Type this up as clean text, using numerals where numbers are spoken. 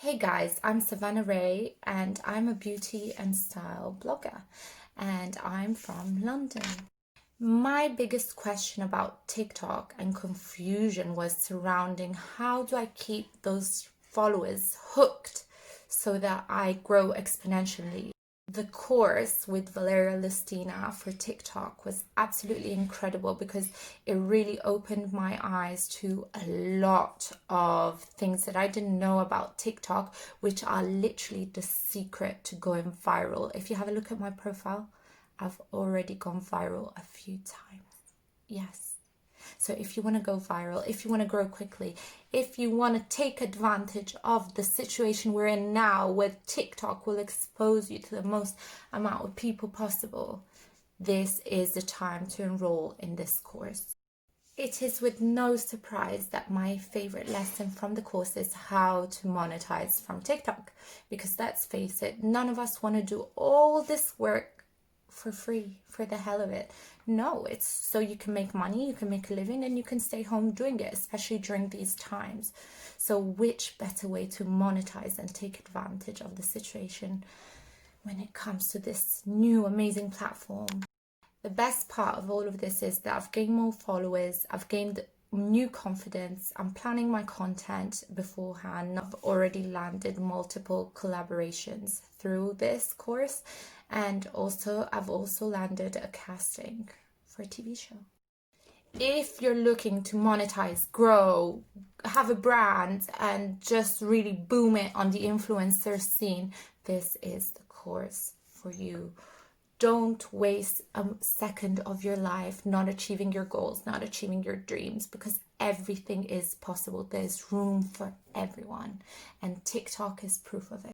Hey guys, I'm Savannah Ray and I'm a beauty and style blogger and I'm from London. My biggest question about TikTok and confusion was surrounding how do I keep those followers hooked so that I grow exponentially. The course with Valeria Listina for TikTok was absolutely incredible because it really opened my eyes to a lot of things that I didn't know about TikTok, which are literally the secret to going viral. If you have a look at my profile, I've already gone viral a few times. Yes. So if you want to go viral, if you want to grow quickly, if you want to take advantage of the situation we're in now where TikTok will expose you to the most amount of people possible, this is the time to enroll in this course. It is with no surprise that my favorite lesson from the course is how to monetize from TikTok. Because let's face it, none of us want to do all this work for free, for the hell of it. No, it's so you can make money, you can make a living, and you can stay home doing it, especially during these times. So which better way to monetize and take advantage of the situation when it comes to this new amazing platform? The best part of all of this is that I've gained more followers, I've gained new confidence, I'm planning my content beforehand. I've already landed multiple collaborations through this course, and I've also landed a casting for a TV show. If you're looking to monetize, grow, have a brand, and just really boom it on the influencer scene, this is the course for you. Don't waste a second of your life not achieving your goals, not achieving your dreams, because everything is possible. There's room for everyone, and TikTok is proof of it.